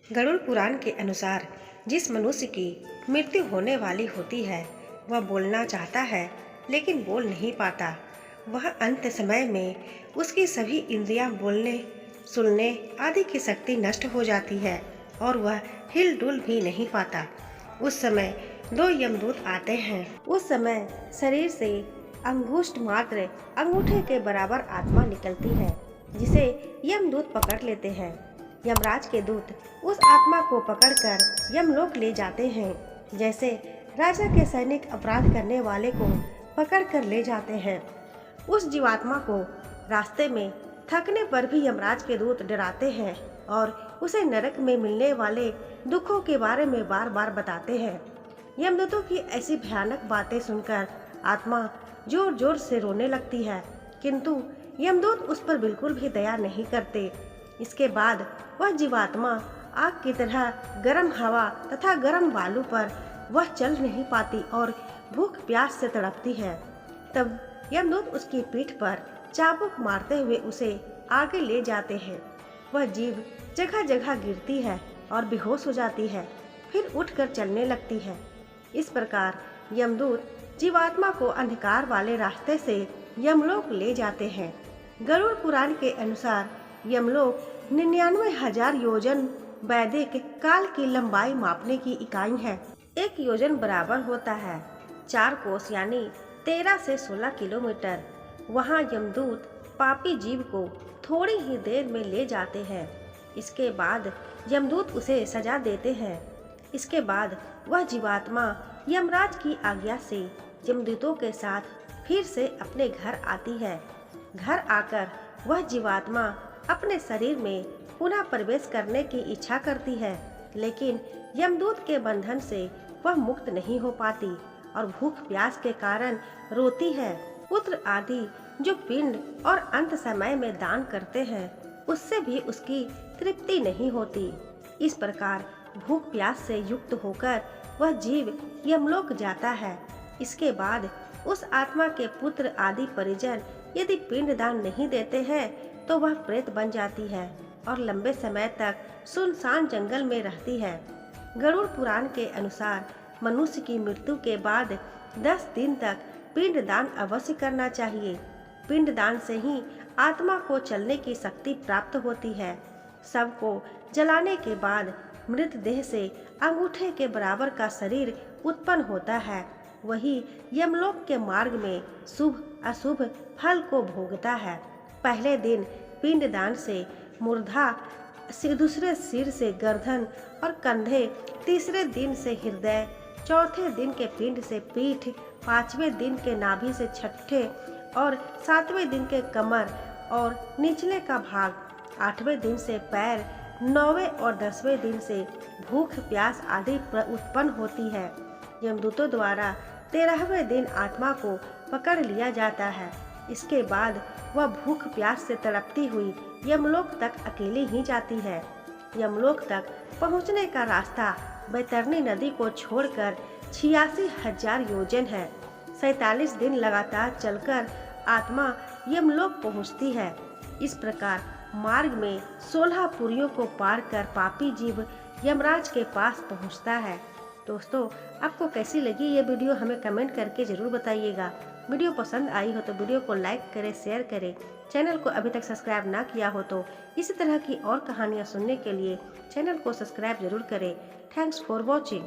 गरुड़ पुराण के अनुसार जिस मनुष्य की मृत्यु होने वाली होती है वह बोलना चाहता है लेकिन बोल नहीं पाता। वह अंत समय में उसकी सभी इंद्रियां बोलने, सुनने आदि की शक्ति नष्ट हो जाती है और वह हिल डुल भी नहीं पाता। उस समय दो यमदूत आते हैं। उस समय शरीर से अंगुष्ठ मात्र अंगूठे के बराबर आत्मा निकलती है, जिसे यमदूत पकड़ लेते हैं। यमराज के दूत उस आत्मा को पकड़कर यमलोक ले जाते हैं, जैसे राजा के सैनिक अपराध करने वाले को पकड़कर ले जाते हैं। उस जीवात्मा को रास्ते में थकने पर भी यमराज के दूत डराते हैं और उसे नरक में मिलने वाले दुखों के बारे में बार बार बताते हैं। यमदूतों की ऐसी भयानक बातें सुनकर आत्मा जोर जोर से रोने लगती है, किंतु यमदूत उस पर बिल्कुल भी दया नहीं करते। इसके बाद वह जीवात्मा आग की तरह गर्म हवा तथा गर्म बालू पर वह चल नहीं पाती और भूख प्यास से तड़पती है। तब यमदूत उसकी पीठ पर चाबुक मारते हुए उसे आगे ले जाते हैं। वह जीव जगह जगह गिरती है और बेहोश हो जाती है, फिर उठकर चलने लगती है। इस प्रकार यमदूत जीवात्मा को अंधकार वाले रास्ते से यमलोक ले जाते हैं। गरुड़ पुराण के अनुसार यमलोक 99,000 योजन वैदिक काल की लंबाई मापने की इकाई है। एक योजन बराबर होता है 4 कोस यानी 13 से 16 किलोमीटर। वहाँ यमदूत पापी जीव को थोड़ी ही देर में ले जाते हैं। इसके बाद यमदूत उसे सजा देते हैं। इसके बाद वह जीवात्मा यमराज की आज्ञा से यमदूतों के साथ फिर से अपने घर आती है। घर आकर वह जीवात्मा अपने शरीर में पुनः प्रवेश करने की इच्छा करती है, लेकिन यमदूत के बंधन से वह मुक्त नहीं हो पाती और भूख प्यास के कारण रोती है। पुत्र आदि जो पिंड और अंत समय में दान करते हैं, उससे भी उसकी तृप्ति नहीं होती। इस प्रकार भूख प्यास से युक्त होकर वह जीव यमलोक जाता है। इसके बाद उस आत्मा के पुत्र आदि परिजन यदि पिंड दान नहीं देते हैं तो वह प्रेत बन जाती है और लंबे समय तक सुनसान जंगल में रहती है। गरुड़ पुराण के अनुसार मनुष्य की मृत्यु के बाद 10 दिन तक पिंड दान अवश्य करना चाहिए। पिंड दान से ही आत्मा को चलने की शक्ति प्राप्त होती है। शव को जलाने के बाद मृतदेह से अंगूठे के बराबर का शरीर उत्पन्न होता है। वही यमलोक के मार्ग में शुभ अशुभ फल को भोगता है। पहले दिन पिंड दान से मूर्धा, दूसरे सिर से गर्दन और कंधे, तीसरे दिन से हृदय, चौथे दिन के पिंड से पीठ, 5वें दिन के नाभि से छठे और 7वें दिन के कमर और निचले का भाग, 8वें दिन से पैर, 9वें और 10वें दिन से भूख प्यास आदि उत्पन्न होती है। यमदूतों द्वारा 13वें दिन आत्मा को पकड़ लिया जाता है। इसके बाद वह भूख प्यास से तड़पती हुई यमलोक तक अकेली ही जाती है। यमलोक तक पहुंचने का रास्ता बैतरणी नदी को छोड़कर 86,000 योजन है। 47 दिन लगातार चलकर आत्मा यमलोक पहुंचती है। इस प्रकार मार्ग में 16 पुरियों को पार कर पापी जीव यमराज के पास पहुंचता है। दोस्तों, आपको कैसी लगी ये वीडियो हमें कमेंट करके ज़रूर बताइएगा। वीडियो पसंद आई हो तो वीडियो को लाइक करें, शेयर करें। चैनल को अभी तक सब्सक्राइब ना किया हो तो इसी तरह की और कहानियाँ सुनने के लिए चैनल को सब्सक्राइब जरूर करें। Thanks for watching.